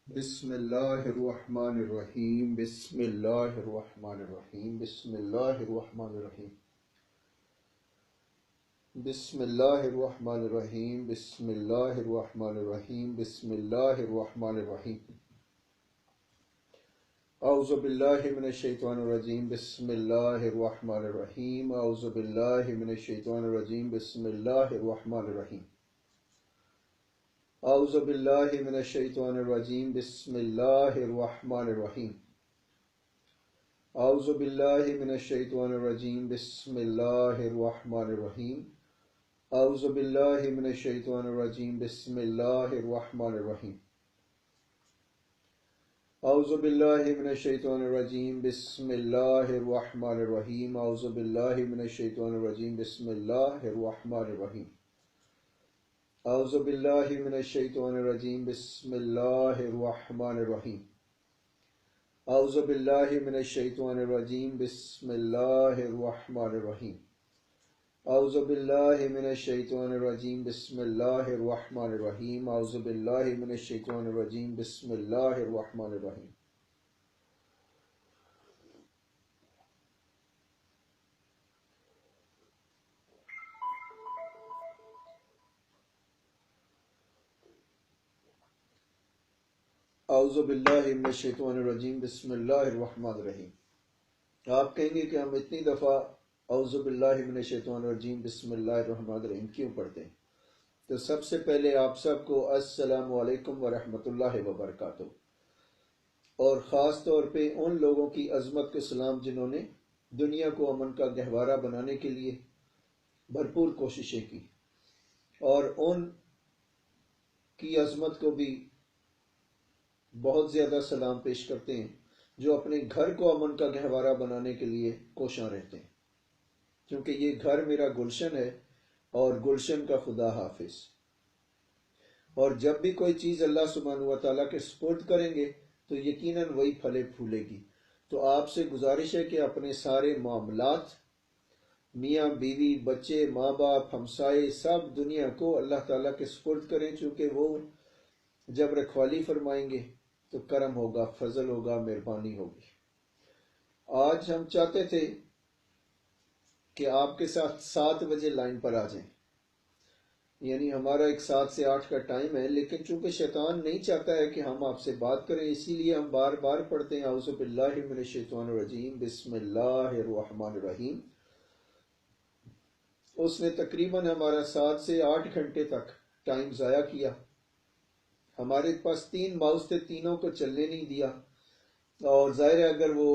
بسم اللہ الرحمن الرحیم بسم اللہ الرحمن الرحیم بسم اللہ الرحمن الرحیم بسم اللہ الرحمن الرحیم بسم اللہ الرحمن الرحیم بسم اللہ الرحمن الرحیم اعوذ باللہ من الشیطان الرجیم بسم اللہ الرحمن الرحیم اعوذ باللہ من الشیطان الرجیم بسم اللہ الرحمن الرحیم اعوذ باللہ من الشیطان الرجیم بسم اللہ الرحمن الرحیم اعوذ باللہ من الشیطان الرجیم بسم اللہ الرحمن الرحیم اعوذ باللہ من الشیطان الرجیم بسم اللہ الرحمن الرحیم اعوذ باللہ من الشیطان الرجیم بسم اللہ الرحمن الرحیم اعوذ باللہ من الشیطان الرجیم بسم اللہ الرحمن الرحیم اعوذ باللہ من الشیطان الرجیم بسم اللہ الرحمن الرحیم اعوذ باللہ من الشیطان الرجیم بسم اللہ الرحمن الرحیم اعوذ باللہ من الشیطان الرجیم بسم اللہ الرحمن الرحیم اعوذ باللہ من الشیطان الرجیم بسم اللہ الرحمن الرحیم اعوذ باللہ من الشیطان الرجیم بسم اللہ الرحمن الرحیم۔ آپ کہیں گے کہ ہم اتنی دفعہ اعوذ باللہ من الشیطان الرجیم بسم اللہ الرحمن الرحیم کیوں پڑھتے ہیں؟ تو سب سے پہلے آپ سب کو السلام علیکم ورحمۃ اللہ وبرکاتہ، اور خاص طور پہ ان لوگوں کی عظمت کے سلام جنہوں نے دنیا کو امن کا گہوارہ بنانے کے لیے بھرپور کوششیں کی، اور ان کی عظمت کو بھی بہت زیادہ سلام پیش کرتے ہیں جو اپنے گھر کو امن کا گہوارہ بنانے کے لیے کوشاں رہتے ہیں، کیونکہ یہ گھر میرا گلشن ہے اور گلشن کا خدا حافظ۔ اور جب بھی کوئی چیز اللہ سبحانہ و تعالیٰ کے سپرد کریں گے تو یقیناً وہی پھلے پھولے گی۔ تو آپ سے گزارش ہے کہ اپنے سارے معاملات، میاں بیوی، بچے، ماں باپ، ہمسائے، سب دنیا کو اللہ تعالیٰ کے سپرد کریں، چونکہ وہ جب رکھوالی فرمائیں گے تو کرم ہوگا، فضل ہوگا، مہربانی ہوگی۔ آج ہم چاہتے تھے کہ آپ کے ساتھ 7 بجے لائن پر آ جائیں، یعنی ہمارا ایک 7 سے 8 کا ٹائم ہے، لیکن چونکہ شیطان نہیں چاہتا ہے کہ ہم آپ سے بات کریں، اسی لیے ہم بار بار پڑھتے ہیں اعوذ باللہ من الشیطان الرجیم بسم اللہ الرحمن الرحیم۔ اس نے تقریباً ہمارا 7 سے 8 گھنٹے تک ٹائم ضائع کیا۔ ہمارے پاس 3 ماؤس تھے، تینوں کو چلنے نہیں دیا، اور ظاہر ہے اگر وہ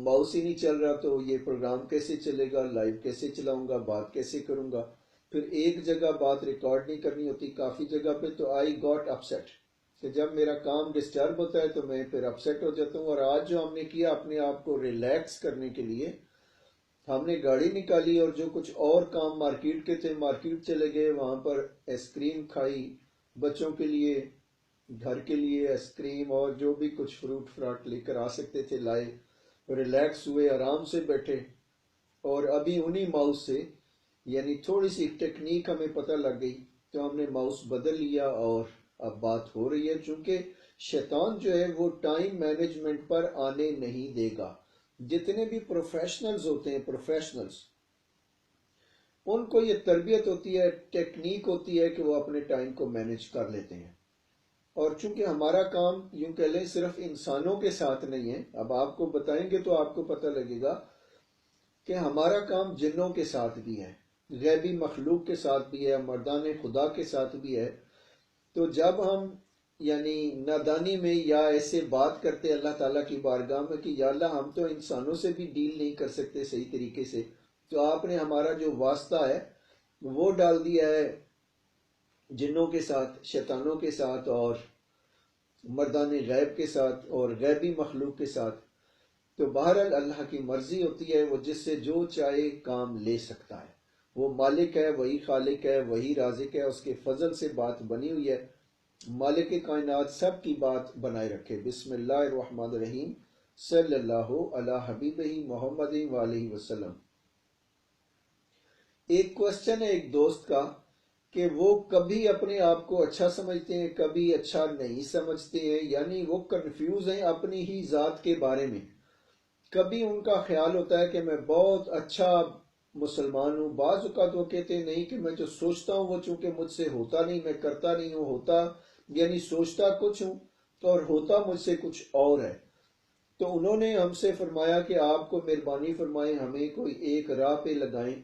ماؤس ہی نہیں چل رہا تو یہ پروگرام کیسے چلے گا، لائیو کیسے چلاؤں گا، بات کیسے کروں گا۔ پھر ایک جگہ بات ریکارڈ نہیں کرنی ہوتی، کافی جگہ پہ، تو آئی گاٹ اپسیٹ کہ جب میرا کام ڈسٹرب ہوتا ہے تو میں پھر اپسیٹ ہو جاتا ہوں۔ اور آج جو ہم نے کیا اپنے آپ کو ریلیکس کرنے کے لیے، ہم نے گاڑی نکالی اور جو کچھ اور کام مارکیٹ کے تھے مارکیٹ چلے گئے، وہاں پر آئس کریم کھائی، بچوں کے لیے، گھر کے لیے آئس کریم اور جو بھی کچھ فروٹ فراٹ لے کر آ سکتے تھے لائے، ریلیکس ہوئے، آرام سے بیٹھے، اور ابھی انہی ماؤس سے، یعنی تھوڑی سی ٹیکنیک ہمیں پتہ لگ گئی تو ہم نے ماؤس بدل لیا اور اب بات ہو رہی ہے۔ چونکہ شیطان جو ہے وہ ٹائم مینجمنٹ پر آنے نہیں دے گا۔ جتنے بھی پروفیشنلز ہوتے ہیں، پروفیشنلز، ان کو یہ تربیت ہوتی ہے، ٹیکنیک ہوتی ہے کہ وہ اپنے ٹائم کو مینج کر لیتے ہیں۔ اور چونکہ ہمارا کام یوں کہہ لیں صرف انسانوں کے ساتھ نہیں ہے، اب آپ کو بتائیں گے تو آپ کو پتہ لگے گا کہ ہمارا کام جنوں کے ساتھ بھی ہے، غیبی مخلوق کے ساتھ بھی ہے، مردان خدا کے ساتھ بھی ہے۔ تو جب ہم یعنی نادانی میں یا ایسے بات کرتے اللہ تعالیٰ کی بارگاہ میں کہ یا اللہ ہم تو انسانوں سے بھی ڈیل نہیں کر سکتے صحیح طریقے سے، تو آپ نے ہمارا جو واسطہ ہے وہ ڈال دیا ہے جنوں کے ساتھ، شیطانوں کے ساتھ، اور مردان غیب کے ساتھ، اور غیبی مخلوق کے ساتھ۔ تو بہرحال اللہ کی مرضی ہوتی ہے، وہ جس سے جو چاہے کام لے سکتا ہے۔ وہ مالک ہے، وہی خالق ہے، وہی رازق ہے، اس کے فضل سے بات بنی ہوئی ہے۔ مالک کائنات سب کی بات بنائے رکھے۔ بسم اللہ الرحمن الرحیم، صلی اللہ علی حبیبہ محمد وآلہ وسلم۔ ایک کوسچن ہے ایک دوست کا کہ وہ کبھی اپنے آپ کو اچھا سمجھتے ہیں، کبھی اچھا نہیں سمجھتے ہیں، یعنی وہ کنفیوز ہیں اپنی ہی ذات کے بارے میں۔ کبھی ان کا خیال ہوتا ہے کہ میں بہت اچھا مسلمان ہوں، بعض اوقات وہ کہتے ہیں نہیں، کہ میں جو سوچتا ہوں وہ چونکہ مجھ سے ہوتا نہیں، میں کرتا نہیں ہوں، ہوتا یعنی سوچتا کچھ ہوں اور ہوتا مجھ سے کچھ اور ہے۔ تو انہوں نے ہم سے فرمایا کہ آپ کو مہربانی فرمائیں ہمیں کوئی ایک راہ پہ لگائیں۔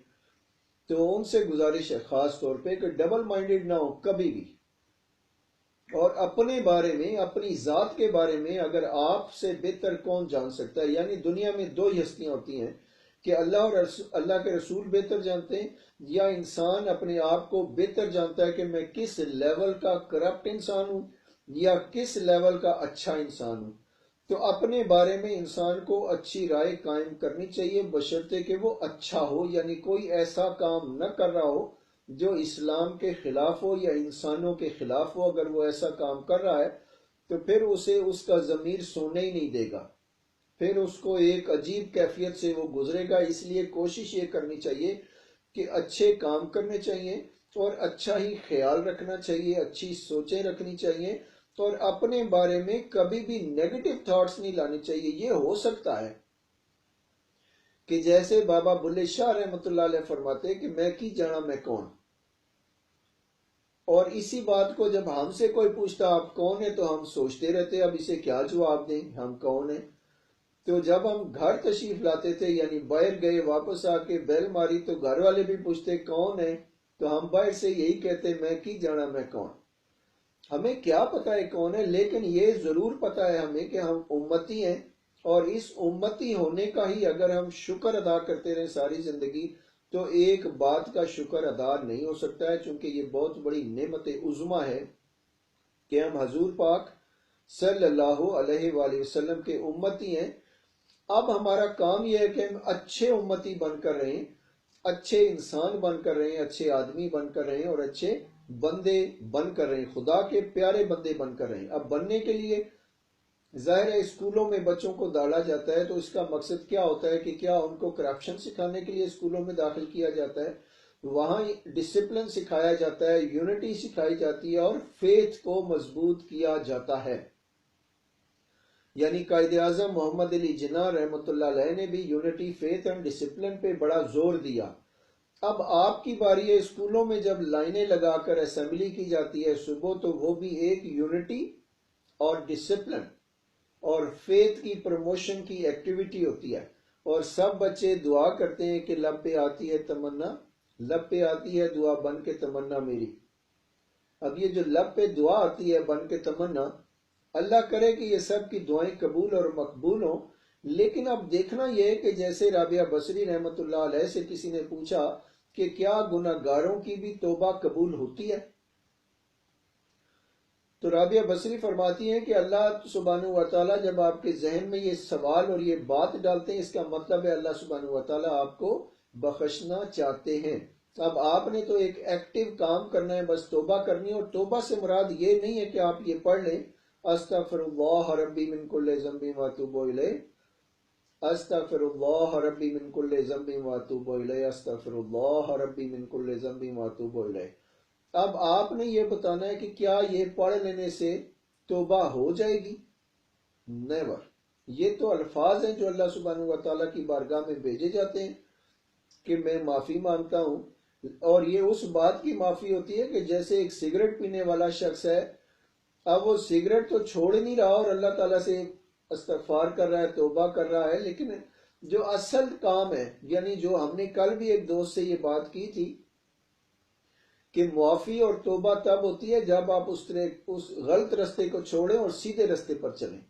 تو ان سے گزارش ہے خاص طور پہ کہ ڈبل مائنڈڈ نہ ہو کبھی بھی، اور اپنے بارے میں، اپنی ذات کے بارے میں اگر آپ سے بہتر کون جان سکتا ہے، یعنی دنیا میں دو ہی ہستیاں ہوتی ہیں کہ اللہ اور اللہ کے رسول بہتر جانتے ہیں، یا انسان اپنے آپ کو بہتر جانتا ہے کہ میں کس لیول کا کرپٹ انسان ہوں یا کس لیول کا اچھا انسان ہوں۔ تو اپنے بارے میں انسان کو اچھی رائے قائم کرنی چاہیے، بشرطے کہ وہ اچھا ہو، یعنی کوئی ایسا کام نہ کر رہا ہو جو اسلام کے خلاف ہو یا انسانوں کے خلاف ہو۔ اگر وہ ایسا کام کر رہا ہے تو پھر اسے اس کا ضمیر سونے ہی نہیں دے گا، پھر اس کو ایک عجیب کیفیت سے وہ گزرے گا۔ اس لیے کوشش یہ کرنی چاہیے کہ اچھے کام کرنے چاہیے اور اچھا ہی خیال رکھنا چاہیے، اچھی سوچیں رکھنی چاہیے، اور اپنے بارے میں کبھی بھی نیگیٹو تھاٹس نہیں لانے چاہیے۔ یہ ہو سکتا ہے کہ جیسے بابا بلے شاہ رحمۃ اللہ علیہ فرماتے کہ میں کی جانا میں کون، اور اسی بات کو جب ہم سے کوئی پوچھتا آپ کون ہے تو ہم سوچتے رہتے اب اسے کیا جواب دیں، ہم کون ہیں۔ تو جب ہم گھر تشریف لاتے تھے، یعنی باہر گئے واپس آ کے بیل ماری تو گھر والے بھی پوچھتے کون ہے، تو ہم باہر سے یہی کہتے میں کی جانا میں کون۔ ہمیں کیا پتا ہے کون ہے، لیکن یہ ضرور پتا ہے ہمیں کہ ہم امتی ہیں، اور اس امتی ہونے کا ہی اگر ہم شکر ادا کرتے رہے ساری زندگی تو ایک بات کا شکر ادا نہیں ہو سکتا ہے، چونکہ یہ بہت بڑی نعمت عظمیٰ ہے کہ ہم حضور پاک صلی اللہ علیہ وآلہ وسلم کے امتی ہیں۔ اب ہمارا کام یہ ہے کہ ہم اچھے امتی بن کر رہیں، اچھے انسان بن کر رہیں، اچھے آدمی بن کر رہیں، اور اچھے بندے بن کر رہیں، خدا کے پیارے بندے بن کر رہیں۔ اب بننے کے لیے ظاہر ہے اسکولوں میں بچوں کو ڈالا جاتا ہے تو اس کا مقصد کیا ہوتا ہے کہ کیا ان کو کرپشن سکھانے کے لیے اسکولوں میں داخل کیا جاتا ہے؟ وہاں ڈسپلن سکھایا جاتا ہے، یونٹی سکھائی جاتی ہے، اور فیتھ کو مضبوط کیا جاتا ہے۔ یعنی قائد اعظم محمد علی جناح رحمۃ اللہ علیہ نے بھی یونٹی، فیتھ اینڈ ڈسپلن پہ بڑا زور دیا۔ اب آپ کی باری ہے، اسکولوں میں جب لائنیں لگا کر اسمبلی کی جاتی ہے صبح، تو وہ بھی ایک یونٹی اور ڈسپلن اور فیتھ کی پروموشن کی ایکٹیویٹی ہوتی ہے، اور سب بچے دعا کرتے ہیں کہ لب پہ آتی ہے تمنا، لب پہ آتی ہے دعا بن کے تمنا میری۔ اب یہ جو لب پہ دعا آتی ہے بن کے تمنا، اللہ کرے کہ یہ سب کی دعائیں قبول اور مقبول ہوں، لیکن اب دیکھنا یہ ہے کہ جیسے رابعہ بصری رحمۃ اللہ علیہ سے کسی نے پوچھا کہ کیا گناہ گاروں کی بھی توبہ قبول ہوتی ہے، تو رابعہ بصری فرماتی ہیں کہ اللہ سبحانہ و تعالیٰ جب آپ کے ذہن میں یہ سوال اور یہ بات ڈالتے ہیں، اس کا مطلب ہے اللہ سبحانہ و تعالیٰ آپ کو بخشنا چاہتے ہیں۔ اب آپ نے تو ایک ایکٹیو کام کرنا ہے، بس توبہ کرنی ہے، اور توبہ سے مراد یہ نہیں ہے کہ آپ یہ پڑھ لیں استغفر اللہ ربی من کل ذنب واتوب الیہ، استغفر اللہ ربی من کل ذنب واتوب الیہ، استغفر اللہ ربی من کل ذنب واتوب الیہ۔ اب آپ نے یہ بتانا ہے کہ کیا یہ پڑھ لینے سے توبہ ہو جائے گی؟ نیور۔ یہ تو الفاظ ہیں جو اللہ سبحانہ و تعالیٰ کی بارگاہ میں بھیجے جاتے ہیں کہ میں معافی مانگتا ہوں، اور یہ اس بات کی معافی ہوتی ہے کہ جیسے ایک سگریٹ پینے والا شخص ہے، اب وہ سگریٹ تو چھوڑ نہیں رہا اور اللہ تعالیٰ سے استغفار کر رہا ہے، توبہ کر رہا ہے، لیکن جو اصل کام ہے، یعنی جو ہم نے کل بھی ایک دوست سے یہ بات کی تھی کہ معافی اور توبہ تب ہوتی ہے جب آپ اس غلط رستے کو چھوڑیں اور سیدھے رستے پر چلیں۔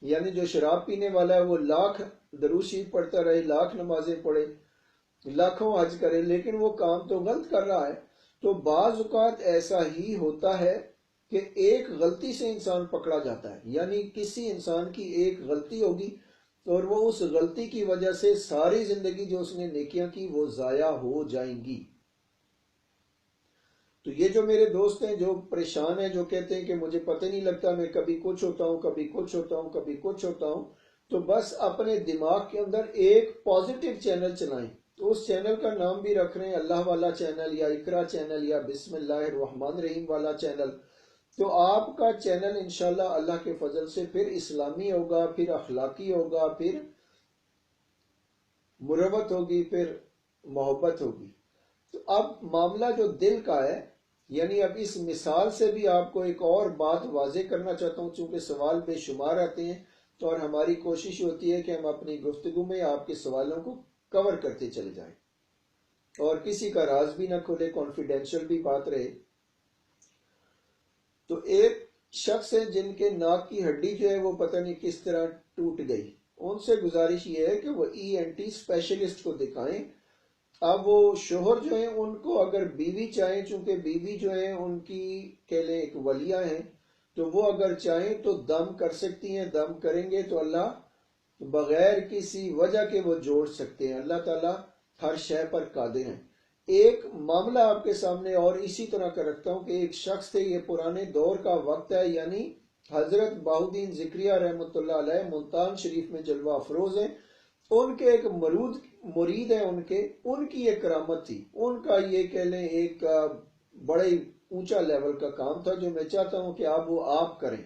یعنی جو شراب پینے والا ہے وہ لاکھ درود شریف پڑھتا رہے، لاکھ نمازیں پڑھے، لاکھوں حج کرے، لیکن وہ کام تو غلط کر رہا ہے۔ تو بعض اوقات ایسا ہی ہوتا ہے کہ ایک غلطی سے انسان پکڑا جاتا ہے، یعنی کسی انسان کی ایک غلطی ہوگی اور وہ اس غلطی کی وجہ سے ساری زندگی جو اس نے نیکیاں کی وہ ضائع ہو جائیں گی۔ تو یہ جو میرے دوست ہیں جو پریشان ہیں، جو کہتے ہیں کہ مجھے پتہ نہیں لگتا، میں کبھی کچھ ہوتا ہوں، کبھی کچھ ہوتا ہوں، کبھی کچھ ہوتا ہوں، تو بس اپنے دماغ کے اندر ایک پازیٹیو چینل چلائیں تو اس چینل کا نام بھی رکھ رہے ہیں اللہ والا چینل یا اقرا چینل یا بسم اللہ الرحمن الرحیم والا چینل، تو آپ کا چینل انشاءاللہ اللہ کے فضل سے پھر اسلامی ہوگا، پھر اخلاقی ہوگا، پھر مروت ہوگی، پھر محبت ہوگی۔ تو اب معاملہ جو دل کا ہے، یعنی اب اس مثال سے بھی آپ کو ایک اور بات واضح کرنا چاہتا ہوں، چونکہ سوال بے شمار آتے ہیں تو اور ہماری کوشش ہوتی ہے کہ ہم اپنی گفتگو میں آپ کے سوالوں کو کور کرتے چلے جائیں اور کسی کا راز بھی نہ کھلے، کانفیڈینشیل بھی بات رہے۔ تو ایک شخص ہے جن کے ناک کی ہڈی جو ہے وہ پتہ نہیں کس طرح ٹوٹ گئی، ان سے گزارش یہ ہے کہ وہ ENT اسپیشلسٹ کو دکھائیں۔ اب وہ شوہر جو ہیں ان کو اگر بیوی چاہیں، چونکہ بیوی جو ہیں ان کی کہ لیں ایک ولیہ ہیں، تو وہ اگر چاہیں تو دم کر سکتی ہیں، دم کریں گے تو اللہ بغیر کسی وجہ کے وہ جوڑ سکتے ہیں، اللہ تعالیٰ ہر شے پر قادر ہیں۔ ایک معاملہ آپ کے سامنے اور اسی طرح کا رکھتا ہوں کہ ایک شخص تھے، یہ پرانے دور کا وقت ہے، یعنی حضرت بہاؤالدین ذکریہ رحمۃ اللہ علیہ ملتان شریف میں جلوہ افروز ہیں، ان کے ایک مرید ہیں، ان کی ایک کرامت تھی، ان کا یہ کہہ لیں ایک بڑے اونچا لیول کا کام تھا جو میں چاہتا ہوں کہ آپ کریں۔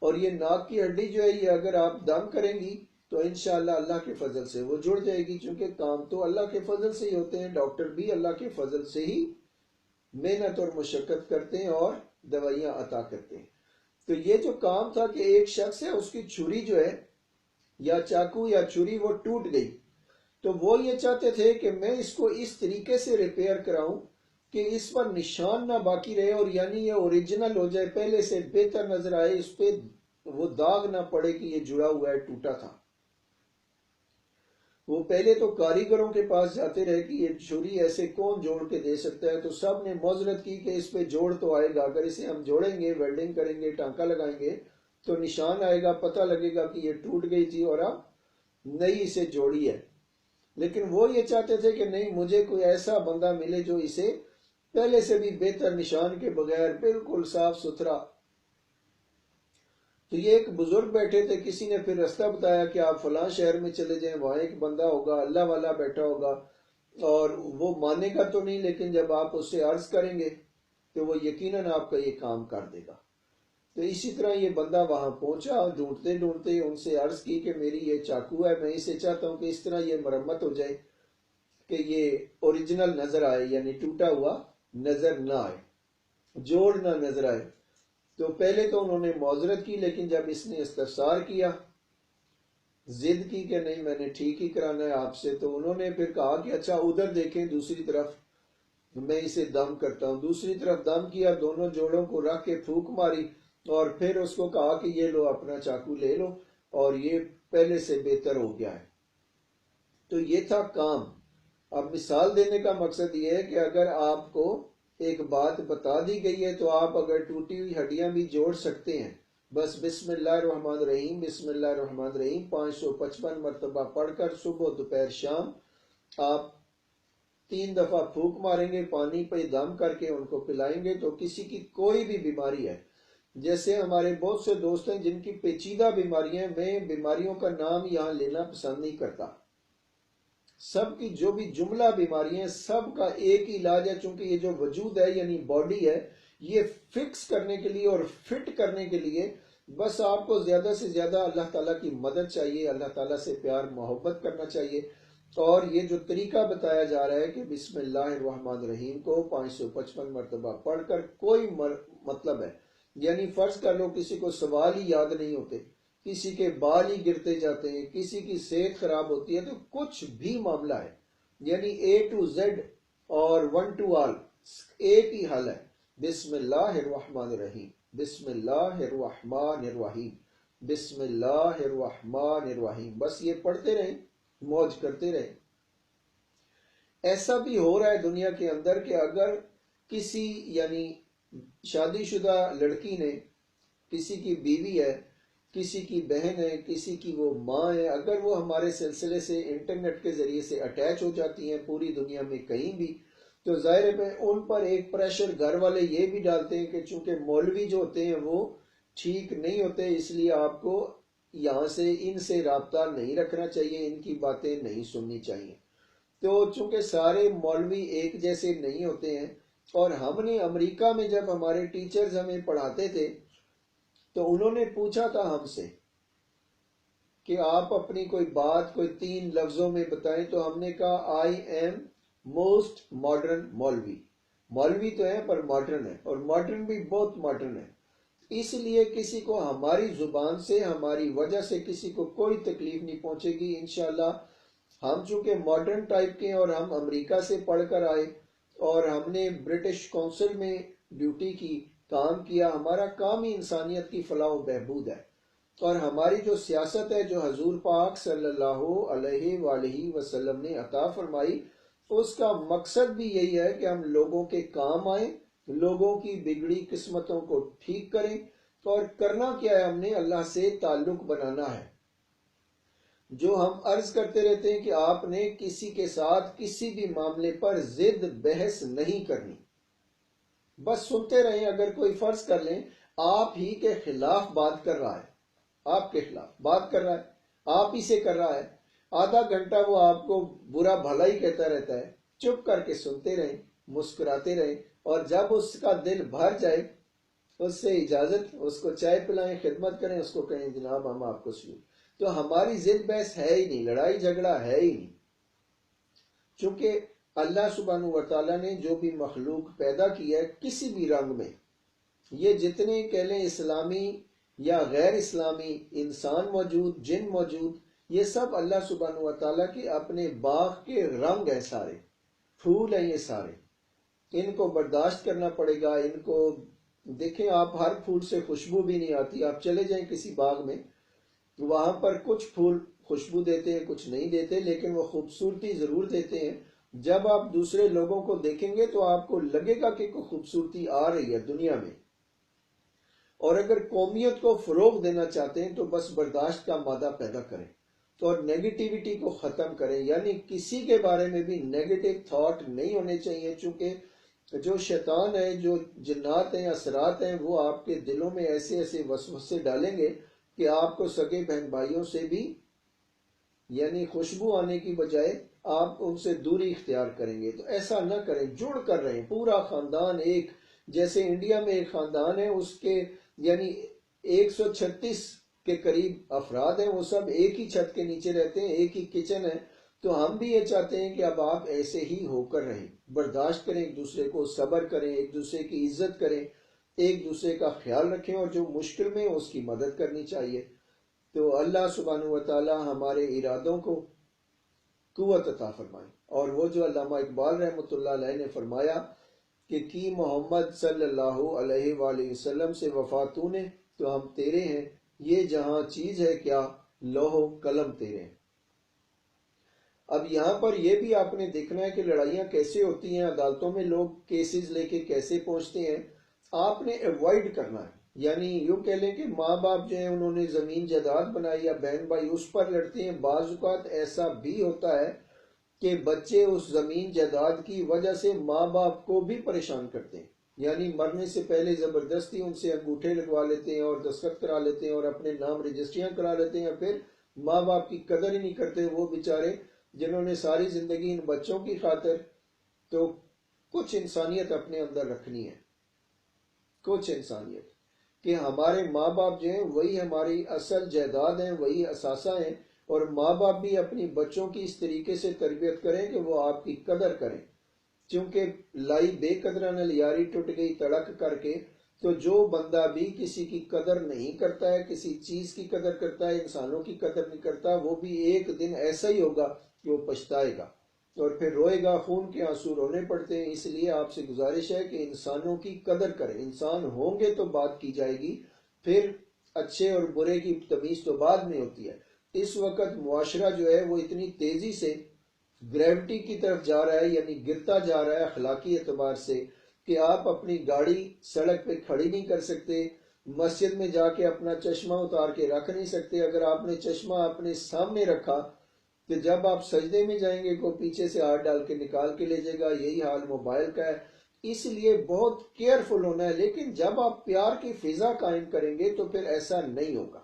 اور یہ ناک کی ہڈی جو ہے یہ اگر آپ دم کریں گی تو انشاءاللہ اللہ کے فضل سے وہ جڑ جائے گی، چونکہ کام تو اللہ کے فضل سے ہی ہوتے ہیں، ڈاکٹر بھی اللہ کے فضل سے ہی محنت اور مشقت کرتے ہیں اور دوائیاں عطا کرتے ہیں۔ تو یہ جو کام تھا کہ ایک شخص ہے اس کی چھری جو ہے یا چاقو یا چھری وہ ٹوٹ گئی، تو وہ یہ چاہتے تھے کہ میں اس کو اس طریقے سے ریپیئر کراؤں کہ اس پر نشان نہ باقی رہے، اور یعنی یہ اوریجنل ہو جائے، پہلے سے بہتر نظر آئے، اس پہ وہ داغ نہ پڑے کہ یہ جڑا ہوا ہے، ٹوٹا تھا۔ وہ پہلے تو کاریگروں کے پاس جاتے رہے کہ یہ چھری ایسے کون جوڑ کے دے سکتا ہے، تو سب نے معذرت کی کہ اس پہ جوڑ تو آئے گا، اگر اسے ہم جوڑیں گے، ویلڈنگ کریں گے، ٹانکا لگائیں گے تو نشان آئے گا، پتہ لگے گا کہ یہ ٹوٹ گئی تھی اور اب نئی اسے جوڑی ہے۔ لیکن وہ یہ چاہتے تھے کہ نہیں، مجھے کوئی ایسا بندہ ملے جو اسے پہلے سے بھی بہتر نشان کے بغیر بالکل صاف ستھرا۔ تو یہ ایک بزرگ بیٹھے تھے، کسی نے پھر رستہ بتایا کہ آپ فلاں شہر میں چلے جائیں، وہاں ایک بندہ ہوگا اللہ والا بیٹھا ہوگا، اور وہ مانے گا تو نہیں، لیکن جب آپ اس سے عرض کریں گے تو وہ یقیناً آپ کا یہ کام کر دے گا۔ تو اسی طرح یہ بندہ وہاں پہنچا، ڈھونڈتے ڈھونڈتے ان سے عرض کی کہ میری یہ چاقو ہے، میں اسے چاہتا ہوں کہ اس طرح یہ مرمت ہو جائے کہ یہ اوریجنل نظر آئے، یعنی ٹوٹا ہوا نظر نہ آئے، جوڑ نہ نظر آئے۔ تو پہلے تو انہوں نے معذرت کی، لیکن جب اس نے استفسار کیا، ضد کی کہ نہیں میں نے ٹھیک ہی کرانا ہے آپ سے، تو انہوں نے پھر کہا کہ اچھا ادھر دیکھیں دوسری طرف، میں اسے دم کرتا ہوں۔ دوسری طرف دم کیا، دونوں جوڑوں کو رکھ کے پھونک ماری، اور پھر اس کو کہا کہ یہ لو اپنا چاقو لے لو، اور یہ پہلے سے بہتر ہو گیا ہے۔ تو یہ تھا کام۔ اب مثال دینے کا مقصد یہ ہے کہ اگر آپ کو ایک بات بتا دی گئی ہے تو آپ اگر ٹوٹی ہوئی ہڈیاں بھی جوڑ سکتے ہیں، بس بسم اللہ الرحمن الرحیم بسم اللہ الرحمن الرحیم 555 مرتبہ پڑھ کر صبح دوپہر شام آپ 3 دفعہ پھونک ماریں گے، پانی پہ دم کر کے ان کو پلائیں گے، تو کسی کی کوئی بھی بیماری ہے، جیسے ہمارے بہت سے دوست ہیں جن کی پیچیدہ بیماریاں، میں بیماریوں کا نام یہاں لینا پسند نہیں کرتا، سب کی جو بھی جملہ بیماریاں ہیں سب کا ایک ہی علاج ہے، چونکہ یہ جو وجود ہے یعنی باڈی ہے، یہ فکس کرنے کے لیے اور فٹ کرنے کے لیے بس آپ کو زیادہ سے زیادہ اللہ تعالیٰ کی مدد چاہیے، اللہ تعالیٰ سے پیار محبت کرنا چاہیے۔ اور یہ جو طریقہ بتایا جا رہا ہے کہ بسم اللہ الرحمن الرحیم کو 555 مرتبہ پڑھ کر کوئی مطلب ہے، یعنی فرض کر لو کسی کو سوال ہی یاد نہیں ہوتے، کسی کے بال ہی گرتے جاتے ہیں، کسی کی صحت خراب ہوتی ہے، تو کچھ بھی معاملہ ہے، یعنی A to Z اور 1 to all ایک ہی حل ہے، بسم اللہ الرحمن الرحیم بسم اللہ الرحمن الرحیم بسم اللہ الرحمن الرحیم، بس یہ پڑھتے رہیں، موج کرتے رہیں۔ ایسا بھی ہو رہا ہے دنیا کے اندر کہ اگر کسی یعنی شادی شدہ لڑکی نے، کسی کی بیوی ہے، کسی کی بہن ہے، کسی کی وہ ماں ہے، اگر وہ ہمارے سلسلے سے انٹرنیٹ کے ذریعے سے اٹیچ ہو جاتی ہیں پوری دنیا میں کہیں بھی، تو ظاہر ہے ان پر ایک پریشر گھر والے یہ بھی ڈالتے ہیں کہ چونکہ مولوی جو ہوتے ہیں وہ ٹھیک نہیں ہوتے، اس لیے آپ کو یہاں سے ان سے رابطہ نہیں رکھنا چاہیے، ان کی باتیں نہیں سننی چاہیے۔ تو چونکہ سارے مولوی ایک جیسے نہیں ہوتے ہیں، اور ہم نے امریکہ میں جب ہمارے ٹیچرز ہمیں پڑھاتے تھے تو انہوں نے پوچھا تھا ہم سے کہ آپ اپنی کوئی بات کوئی 3 لفظوں میں بتائیں، تو ہم نے کہا آئی ایم موسٹ ماڈرن مولوی۔ مولوی تو ہے پر ماڈرن ہے، اور ماڈرن بھی بہت ماڈرن ہے۔ اس لیے کسی کو ہماری زبان سے، ہماری وجہ سے کسی کو کوئی تکلیف نہیں پہنچے گی انشاءاللہ۔ ہم چونکہ ماڈرن ٹائپ کے ہیں اور ہم امریکہ سے پڑھ کر آئے اور ہم نے برٹش کونسل میں ڈیوٹی کی، کام کیا، ہمارا کام ہی انسانیت کی فلاح و بہبود ہے، اور ہماری جو سیاست ہے جو حضور پاک صلی اللہ علیہ وآلہ وسلم نے عطا فرمائی، اس کا مقصد بھی یہی ہے کہ ہم لوگوں کے کام آئیں، لوگوں کی بگڑی قسمتوں کو ٹھیک کریں۔ اور کرنا کیا ہے؟ ہم نے اللہ سے تعلق بنانا ہے۔ جو ہم عرض کرتے رہتے ہیں کہ آپ نے کسی کے ساتھ کسی بھی معاملے پر ضد بحث نہیں کرنی، بس سنتے رہیں۔ اگر کوئی فرض کر لیں آپ ہی کے خلاف بات کر رہا ہے، آپ کے خلاف بات کر رہا ہے، آپ ہی سے کر رہا ہے، آدھا گھنٹہ وہ آپ کو برا بھلا ہی کہتا رہتا ہے، چپ کر کے سنتے رہیں، مسکراتے رہیں، اور جب اس کا دل بھر جائے اس سے اجازت، اس کو چائے پلائیں، خدمت کریں، اس کو کہیں جناب ہم آپ کو سلو۔ تو ہماری ضد بحث ہے ہی نہیں، لڑائی جھگڑا ہے ہی نہیں، چونکہ اللہ سبحانہ و تعالیٰ نے جو بھی مخلوق پیدا کیا ہے کسی بھی رنگ میں، یہ جتنے کہہ لیں اسلامی یا غیر اسلامی انسان موجود، جن موجود، یہ سب اللہ سبحانہ و تعالیٰ کے اپنے باغ کے رنگ ہیں، سارے پھول ہیں، یہ سارے ان کو برداشت کرنا پڑے گا۔ ان کو دیکھیں، آپ ہر پھول سے خوشبو بھی نہیں آتی، آپ چلے جائیں کسی باغ میں، وہاں پر کچھ پھول خوشبو دیتے ہیں، کچھ نہیں دیتے، لیکن وہ خوبصورتی ضرور دیتے ہیں۔ جب آپ دوسرے لوگوں کو دیکھیں گے تو آپ کو لگے گا کہ کوئی خوبصورتی آ رہی ہے دنیا میں۔ اور اگر قومیت کو فروغ دینا چاہتے ہیں تو بس برداشت کا مادہ پیدا کریں، تو اور نیگیٹیوٹی کو ختم کریں، یعنی کسی کے بارے میں بھی نیگیٹو تھاٹ نہیں ہونے چاہیے، چونکہ جو شیطان ہے، جو جنات ہیں، اثرات ہیں، وہ آپ کے دلوں میں ایسے ایسے وسوسے ڈالیں گے کہ آپ کو سگے بہن بھائیوں سے بھی یعنی خوشبو آنے کی بجائے آپ ان سے دوری اختیار کریں گے۔ تو ایسا نہ کریں، جڑ کر رہیں، پورا خاندان ایک، جیسے انڈیا میں ایک خاندان ہے، اس کے یعنی 136 کے قریب افراد ہیں، وہ سب ایک ہی چھت کے نیچے رہتے ہیں، ایک ہی کچن ہے۔ تو ہم بھی یہ چاہتے ہیں کہ اب آپ ایسے ہی ہو کر رہیں، برداشت کریں، ایک دوسرے کو صبر کریں، ایک دوسرے کی عزت کریں، ایک دوسرے کا خیال رکھیں، اور جو مشکل میں اس کی مدد کرنی چاہیے۔ تو اللہ سبحانہ و تعالی ہمارے ارادوں کو قوت عطا فرمائے۔ اور وہ جو علامہ اقبال رحمۃ اللہ علیہ نے فرمایا کہ کی محمد صلی اللہ علیہ وآلہ وسلم سے وفا تو نے، تو ہم تیرے ہیں، یہ جہاں چیز ہے کیا، لوح و قلم تیرے ہیں۔ اب یہاں پر یہ بھی آپ نے دیکھنا ہے کہ لڑائیاں کیسے ہوتی ہیں، عدالتوں میں لوگ کیسز لے کے کیسے پہنچتے ہیں، آپ نے ایوائڈ کرنا ہے۔ یعنی یوں کہہ لیں کہ ماں باپ جو ہیں انہوں نے زمین جائیداد بنائی، یا بہن بھائی اس پر لڑتے ہیں۔ بعض اوقات ایسا بھی ہوتا ہے کہ بچے اس زمین جائیداد کی وجہ سے ماں باپ کو بھی پریشان کرتے ہیں، یعنی مرنے سے پہلے زبردستی ان سے انگوٹھے لگوا لیتے ہیں اور دستخط کرا لیتے ہیں اور اپنے نام رجسٹریاں کرا لیتے ہیں، پھر ماں باپ کی قدر ہی نہیں کرتے وہ بیچارے جنہوں نے ساری زندگی ان بچوں کی خاطر۔ تو کچھ انسانیت اپنے اندر رکھنی ہے، کچھ انسانیت، کہ ہمارے ماں باپ جو ہیں وہی ہماری اصل جائیداد ہیں، وہی اثاثہ ہیں، اور ماں باپ بھی اپنی بچوں کی اس طریقے سے تربیت کریں کہ وہ آپ کی قدر کریں، چونکہ لائی بے قدرہ نہ لیاری ٹوٹ گئی تڑک کر کے۔ تو جو بندہ بھی کسی کی قدر نہیں کرتا ہے، کسی چیز کی قدر کرتا ہے، انسانوں کی قدر نہیں کرتا، وہ بھی ایک دن ایسا ہی ہوگا کہ وہ پچھتائے گا اور پھر روئے گا، خون کے آنسو رونے پڑتے ہیں۔ اس لیے آپ سے گزارش ہے کہ انسانوں کی قدر کریں، انسان ہوں گے تو بات کی جائے گی، پھر اچھے اور برے کی تمیز تو بعد میں ہوتی ہے۔ اس وقت معاشرہ جو ہے وہ اتنی تیزی سے گریوٹی کی طرف جا رہا ہے، یعنی گرتا جا رہا ہے اخلاقی اعتبار سے، کہ آپ اپنی گاڑی سڑک پہ کھڑی نہیں کر سکتے، مسجد میں جا کے اپنا چشمہ اتار کے رکھ نہیں سکتے۔ اگر آپ نے چشمہ اپنے سامنے رکھا تو جب آپ سجدے میں جائیں گے کوئی پیچھے سے ہاتھ ڈال کے نکال کے لے جائے گا۔ یہی حال موبائل کا ہے، اس لیے بہت کیئرفل ہونا ہے۔ لیکن جب آپ پیار کی فضا قائم کریں گے تو پھر ایسا نہیں ہوگا۔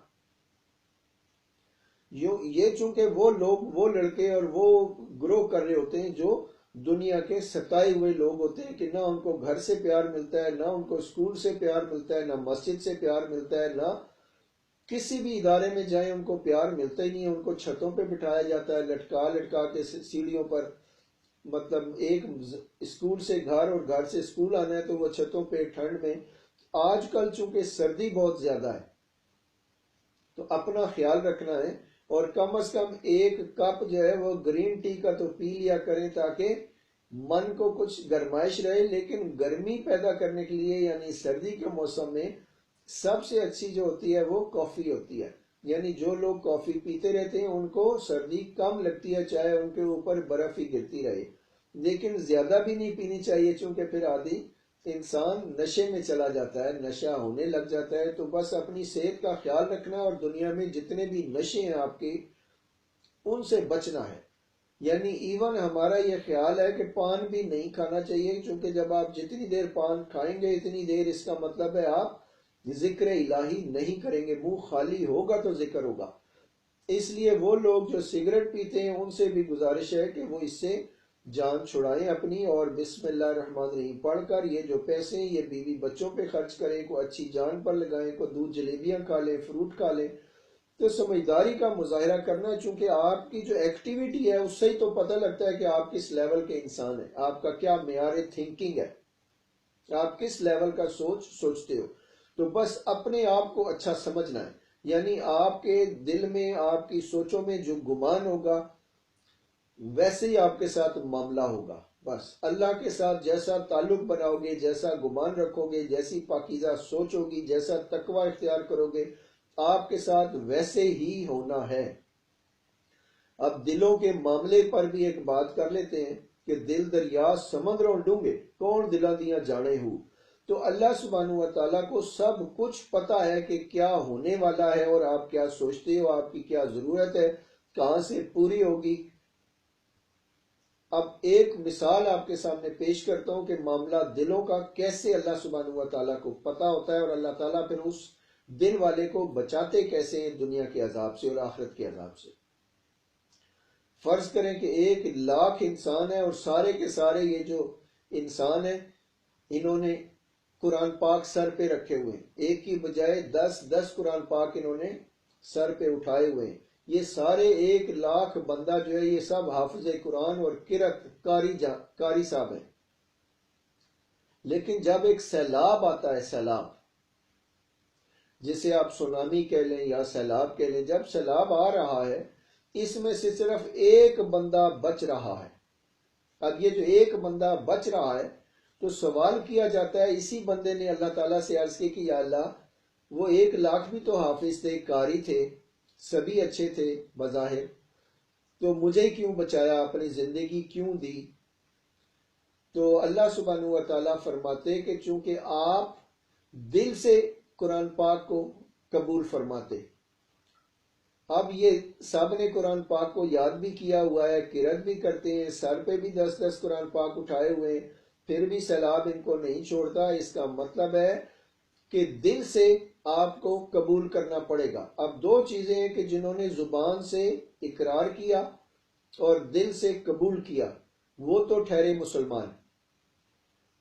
یہ چونکہ وہ لوگ، وہ لڑکے اور وہ گروہ کر رہے ہوتے ہیں جو دنیا کے ستائے ہوئے لوگ ہوتے ہیں کہ نہ ان کو گھر سے پیار ملتا ہے، نہ ان کو اسکول سے پیار ملتا ہے، نہ مسجد سے پیار ملتا ہے، نہ کسی بھی ادارے میں جائیں ان کو پیار ملتا ہی نہیں ہے۔ ان کو چھتوں پہ بٹھایا جاتا ہے، لٹکا لٹکا کے سیڑھیوں پر، مطلب ایک اسکول سے گھر اور گھر سے اسکول آنا ہے تو وہ چھتوں پہ ٹھنڈ میں۔ آج کل چونکہ سردی بہت زیادہ ہے تو اپنا خیال رکھنا ہے، اور کم از کم ایک کپ جو ہے وہ گرین ٹی کا تو پی لیا کریں تاکہ من کو کچھ گرمائش رہے۔ لیکن گرمی پیدا کرنے کے لیے یعنی سردی کے موسم میں سب سے اچھی جو ہوتی ہے وہ کافی ہوتی ہے۔ یعنی جو لوگ کافی پیتے رہتے ہیں ان کو سردی کم لگتی ہے، چاہے ان کے اوپر برف ہی گرتی رہے، لیکن زیادہ بھی نہیں پینی چاہیے چونکہ پھر آدھی انسان نشے میں چلا جاتا ہے، نشہ ہونے لگ جاتا ہے۔ تو بس اپنی صحت کا خیال رکھنا، اور دنیا میں جتنے بھی نشے ہیں آپ کے ان سے بچنا ہے۔ یعنی ایون ہمارا یہ خیال ہے کہ پان بھی نہیں کھانا چاہیے، چونکہ جب آپ جتنی دیر پان کھائیں گے اتنی دیر اس کا مطلب ہے آپ ذکر الہی نہیں کریں گے، منہ خالی ہوگا تو ذکر ہوگا۔ اس لیے وہ لوگ جو سگریٹ پیتے ہیں ان سے بھی گزارش ہے کہ وہ اس سے جان چھڑائیں اپنی، اور بسم اللہ الرحمن الرحیم پڑھ کر یہ جو پیسے ہیں یہ بیوی بچوں پہ خرچ کریں، کوئی اچھی جان پر لگائیں، کوئی دودھ جلیبیاں کھا لیں، فروٹ کھا لیں۔ تو سمجھداری کا مظاہرہ کرنا، چونکہ آپ کی جو ایکٹیویٹی ہے اس سے ہی تو پتہ لگتا ہے کہ آپ کس لیول کے انسان ہیں، آپ کا کیا معیار تھنکنگ ہے، آپ کس لیول کا سوچتے ہو۔ تو بس اپنے آپ کو اچھا سمجھنا ہے، یعنی آپ کے دل میں، آپ کی سوچوں میں جو گمان ہوگا ویسے ہی آپ کے ساتھ معاملہ ہوگا۔ بس اللہ کے ساتھ جیسا تعلق بناؤ گے، جیسا گمان رکھو گے، جیسی پاکیزہ سوچ ہوگی، جیسا تقوی اختیار کرو گے، آپ کے ساتھ ویسے ہی ہونا ہے۔ اب دلوں کے معاملے پر بھی ایک بات کر لیتے ہیں کہ دل دریا سمندروں ڈونگے، کون دلا دیا جانے ہو۔ تو اللہ سبحانہ و تعالیٰ کو سب کچھ پتا ہے کہ کیا ہونے والا ہے، اور آپ کیا سوچتے ہو، آپ کی کیا ضرورت ہے، کہاں سے پوری ہوگی۔ اب ایک مثال آپ کے سامنے پیش کرتا ہوں کہ معاملہ دلوں کا کیسے اللہ سبحانہ و تعالیٰ کو پتا ہوتا ہے، اور اللہ تعالیٰ پھر اس دل والے کو بچاتے کیسے ہیں دنیا کے عذاب سے اور آخرت کے عذاب سے۔ فرض کریں کہ 1,00,000 انسان ہے، اور سارے کے سارے یہ جو انسان ہیں انہوں نے قرآن پاک سر پہ رکھے ہوئے ہیں، ایک کی بجائے 10 قرآن پاک انہوں نے سر پہ اٹھائے ہوئے ہیں۔ یہ سارے 1,00,000 بندہ جو ہے یہ سب حافظ قرآن اور قرأت قاری صاحب ہیں۔ لیکن جب ایک سیلاب آتا ہے، سیلاب جسے آپ سونامی کہہ لیں یا سیلاب کہہ لیں، جب سیلاب آ رہا ہے اس میں سے صرف ایک بندہ بچ رہا ہے۔ اب یہ جو ایک بندہ بچ رہا ہے تو سوال کیا جاتا ہے، اسی بندے نے اللہ تعالیٰ سے عرض کی کہ یا اللہ وہ 1,00,000 بھی تو حافظ تھے، قاری تھے، سبھی اچھے تھے بظاہر، تو مجھے کیوں بچایا، اپنی زندگی کیوں دی؟ تو اللہ سبحانہ و تعالیٰ فرماتے کہ چونکہ آپ دل سے قرآن پاک کو قبول فرماتے۔ اب یہ سب نے قرآن پاک کو یاد بھی کیا ہوا ہے، قرأت بھی کرتے ہیں، سر پہ بھی 10 قرآن پاک اٹھائے ہوئے ہیں، پھر بھی سیلاب ان کو نہیں چھوڑتا۔ اس کا مطلب ہے کہ دل سے آپ کو قبول کرنا پڑے گا۔ اب دو چیزیں ہیں کہ جنہوں نے زبان سے اقرار کیا اور دل سے قبول کیا وہ تو ٹھہرے مسلمان،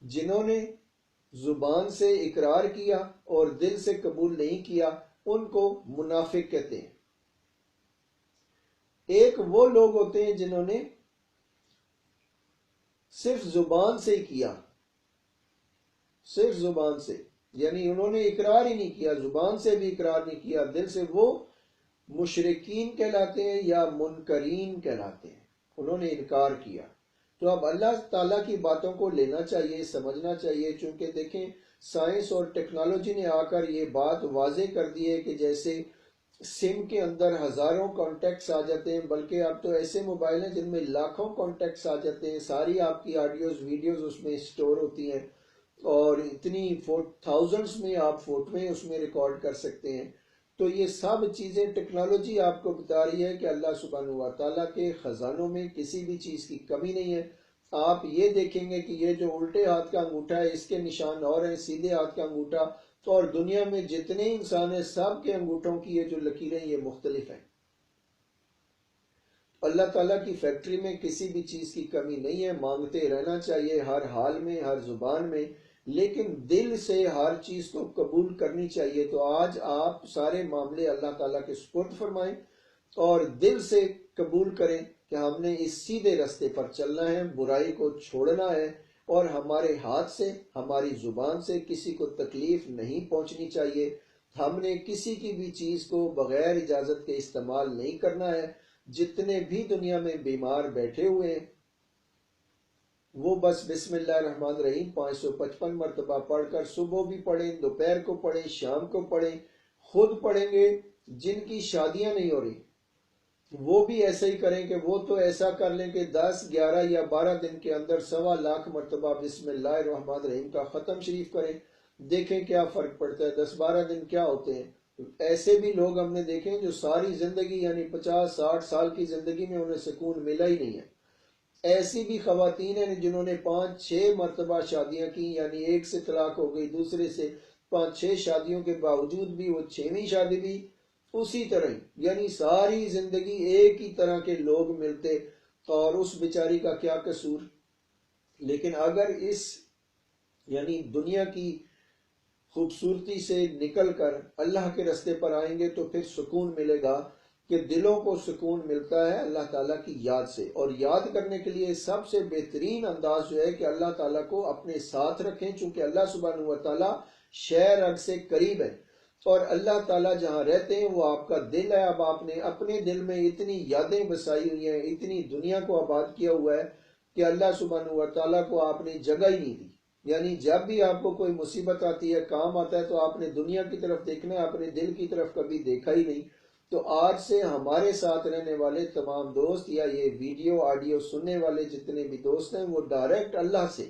جنہوں نے زبان سے اقرار کیا اور دل سے قبول نہیں کیا ان کو منافق کہتے ہیں۔ ایک وہ لوگ ہوتے ہیں جنہوں نے صرف زبان سے کیا، صرف زبان سے، یعنی انہوں نے اقرار ہی نہیں کیا، زبان سے بھی اقرار نہیں کیا، دل سے، وہ مشرکین کہلاتے ہیں یا منکرین کہلاتے ہیں، انہوں نے انکار کیا۔ تو اب اللہ تعالیٰ کی باتوں کو لینا چاہیے، سمجھنا چاہیے، چونکہ دیکھیں سائنس اور ٹیکنالوجی نے آ کر یہ بات واضح کر دی ہے کہ جیسے سم کے اندر ہزاروں کانٹیکٹس آ جاتے ہیں، بلکہ اب تو ایسے موبائل ہیں جن میں لاکھوں کانٹیکٹس آ جاتے ہیں، ساری آپ کی آڈیوز ویڈیوز اس میں سٹور ہوتی ہیں، اور اتنی تھاؤزنڈز میں آپ فوٹویں اس میں ریکارڈ کر سکتے ہیں۔ تو یہ سب چیزیں ٹیکنالوجی آپ کو بتا رہی ہے کہ اللہ سبحانہ و تعالیٰ کے خزانوں میں کسی بھی چیز کی کمی نہیں ہے۔ آپ یہ دیکھیں گے کہ یہ جو الٹے ہاتھ کا انگوٹھا ہے اس کے نشان اور ہیں، سیدھے ہاتھ کا انگوٹھا، اور دنیا میں جتنے انسان ہیں سب کے انگوٹھوں کی یہ جو لکیریں یہ مختلف ہیں۔ اللہ تعالیٰ کی فیکٹری میں کسی بھی چیز کی کمی نہیں ہے، مانگتے رہنا چاہیے ہر حال میں، ہر زبان میں، لیکن دل سے ہر چیز کو قبول کرنی چاہیے۔ تو آج آپ سارے معاملے اللہ تعالیٰ کے سپرد فرمائیں اور دل سے قبول کریں کہ ہم نے اس سیدھے راستے پر چلنا ہے، برائی کو چھوڑنا ہے، اور ہمارے ہاتھ سے، ہماری زبان سے کسی کو تکلیف نہیں پہنچنی چاہیے۔ ہم نے کسی کی بھی چیز کو بغیر اجازت کے استعمال نہیں کرنا ہے۔ جتنے بھی دنیا میں بیمار بیٹھے ہوئے ہیں وہ بس بسم اللہ الرحمن الرحیم 555 مرتبہ پڑھ کر صبح بھی پڑھیں، دوپہر کو پڑھیں، شام کو پڑھیں، خود پڑھیں گے۔ جن کی شادیاں نہیں ہو رہی وہ بھی ایسا ہی کریں کہ وہ تو ایسا کر لیں کہ 10 11 یا 12 دن کے اندر 1.25 مرتبہ بسم اللہ الرحمن الرحیم کا ختم شریف کریں، دیکھیں کیا فرق پڑتا ہے۔ 10 12 دن کیا ہوتے ہیں۔ ایسے بھی لوگ ہم نے دیکھے جو ساری زندگی یعنی 50 60 سال کی زندگی میں انہیں سکون ملا ہی نہیں ہے۔ ایسی بھی خواتین ہیں جنہوں نے 5 6 مرتبہ شادیاں کی، یعنی ایک سے طلاق ہو گئی، دوسرے سے 5 6 شادیوں کے باوجود بھی وہ 6ویں شادی بھی اسی طرح ہی، یعنی ساری زندگی ایک ہی طرح کے لوگ ملتے، اور اس بیچاری کا کیا قصور۔ لیکن اگر اس یعنی دنیا کی خوبصورتی سے نکل کر اللہ کے راستے پر آئیں گے تو پھر سکون ملے گا، کہ دلوں کو سکون ملتا ہے اللہ تعالیٰ کی یاد سے۔ اور یاد کرنے کے لیے سب سے بہترین انداز جو ہے کہ اللہ تعالیٰ کو اپنے ساتھ رکھیں، چونکہ اللہ سبحانہ و تعالیٰ شہ رگ سے قریب ہے، اور اللہ تعالیٰ جہاں رہتے ہیں وہ آپ کا دل ہے۔ اب آپ نے اپنے دل میں اتنی یادیں بسائی ہوئی ہیں، اتنی دنیا کو آباد کیا ہوا ہے کہ اللہ سبحانہ و تعالیٰ کو آپ نے جگہ ہی نہیں دی۔ یعنی جب بھی آپ کو کوئی مصیبت آتی ہے، کام آتا ہے، تو آپ نے دنیا کی طرف دیکھنا ہے، اپنے دل کی طرف کبھی دیکھا ہی نہیں۔ تو آج سے ہمارے ساتھ رہنے والے تمام دوست یا یہ ویڈیو آڈیو سننے والے جتنے بھی دوست ہیں وہ ڈائریکٹ اللہ سے،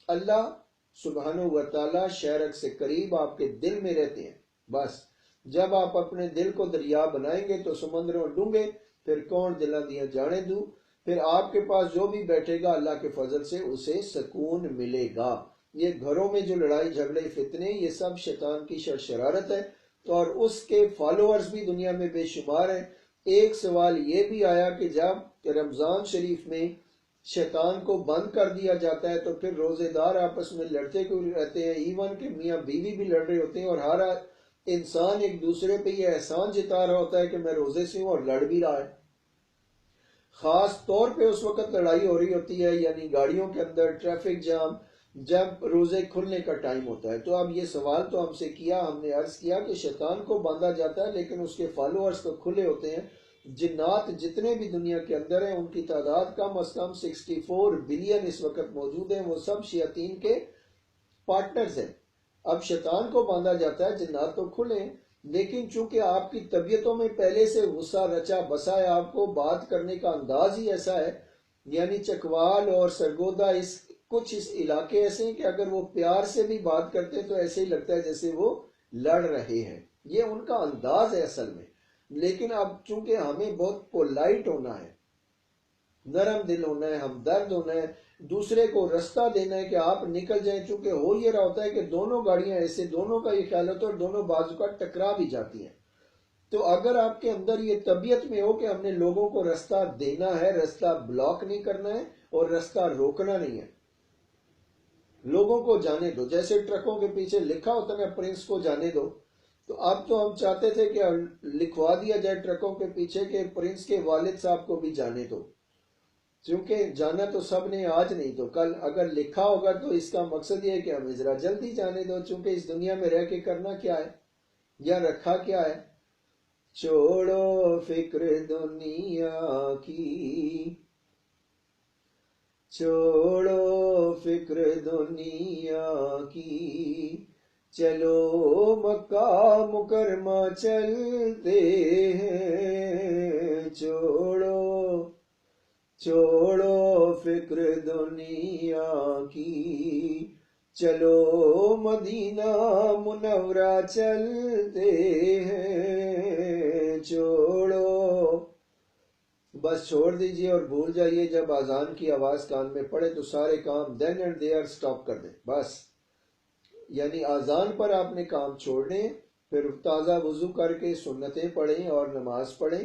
اللہ سبحانہ و تعالیٰ شہرک سے قریب آپ کے دل میں رہتے ہیں۔ بس جب آپ اپنے دل کو دریا بنائیں گے تو سمندروں ڈونگے، پھر کون دلاں دیاں جانے دوں، پھر آپ کے پاس جو بھی بیٹھے گا اللہ کے فضل سے اسے سکون ملے گا۔ یہ گھروں میں جو لڑائی جھگڑے فتنے، یہ سب شیطان کی شرارت ہے، اور اس کے فالوورز بھی دنیا میں بے شمار ہیں۔ ایک سوال یہ بھی آیا کہ جب رمضان شریف میں شیطان کو بند کر دیا جاتا ہے تو پھر روزے دار آپس میں لڑتے کیوں رہتے ہیں؟ ایون کہ میاں بیوی بھی لڑ رہے ہوتے ہیں، اور ہر انسان ایک دوسرے پہ یہ احسان جتا رہا ہوتا ہے کہ میں روزے سے ہوں، اور لڑ بھی رہا ہے۔ خاص طور پہ اس وقت لڑائی ہو رہی ہوتی ہے، یعنی گاڑیوں کے اندر ٹریفک جام، جب روزے کھلنے کا ٹائم ہوتا ہے۔ تو اب یہ سوال تو ہم سے کیا، ہم نے عرض کیا کہ شیطان کو باندھا جاتا ہے لیکن اس کے فالوورز تو کھلے ہوتے ہیں۔ جنات جتنے بھی دنیا کے اندر ہیں ان کی تعداد کم از کم 64 بلین اس وقت موجود ہیں، وہ سب شیاطین کے پارٹنرز ہیں۔ اب شیطان کو باندھا جاتا ہے، جنات تو کھلے ہیں، لیکن چونکہ آپ کی طبیعتوں میں پہلے سے غصہ رچا بسا ہے، آپ کو بات کرنے کا انداز ہی ایسا ہے، یعنی چکوال اور سرگودا کچھ اس علاقے ایسے ہیں کہ اگر وہ پیار سے بھی بات کرتے تو ایسے ہی لگتا ہے جیسے وہ لڑ رہے ہیں۔ یہ ان کا انداز ہے اصل میں۔ لیکن اب چونکہ ہمیں بہت پولائٹ ہونا ہے، نرم دل ہونا ہے، ہمدرد ہونا ہے، دوسرے کو رستہ دینا ہے کہ آپ نکل جائیں، چونکہ ہو یہ رہا ہوتا ہے کہ دونوں گاڑیاں ایسے، دونوں کا یہ خیال ہوتا ہے اور دونوں بازو کا ٹکرا بھی جاتی ہیں۔ تو اگر آپ کے اندر یہ طبیعت میں ہو کہ ہم نے لوگوں کو رستہ دینا ہے، رستہ بلاک نہیں کرنا ہے اور رستہ روکنا نہیں ہے، لوگوں کو جانے دو، جیسے ٹرکوں کے پیچھے لکھا ہوتا ہے پرنس کو جانے دو، تو اب تو ہم چاہتے تھے کہ لکھوا دیا جائے ٹرکوں کے پیچھے کہ پرنس کے والد صاحب کو بھی جانے دو، کیونکہ جانا تو سب نے آج نہیں تو کل۔ اگر لکھا ہوگا تو اس کا مقصد یہ ہے کہ ہمیں ذرا جلدی جانے دو، چونکہ اس دنیا میں رہ کے کرنا کیا ہے، یا رکھا کیا ہے۔ چھوڑو فکر دنیا کی، چھوڑو فکر دنیا کی، چلو مکہ مکرمہ چلتے ہیں، چھوڑو فکر دنیا کی، چلو مدینہ منورہ چلتے ہیں، چھوڑو، بس چھوڑ دیجئے اور بھول جائیے۔ جب اذان کی آواز کان میں پڑے تو سارے کام دین اینڈ دیئر سٹاپ کر دیں، بس یعنی اذان پر آپ نے کام چھوڑنے، پھر تازہ وضو کر کے سنتیں پڑھیں اور نماز پڑھیں،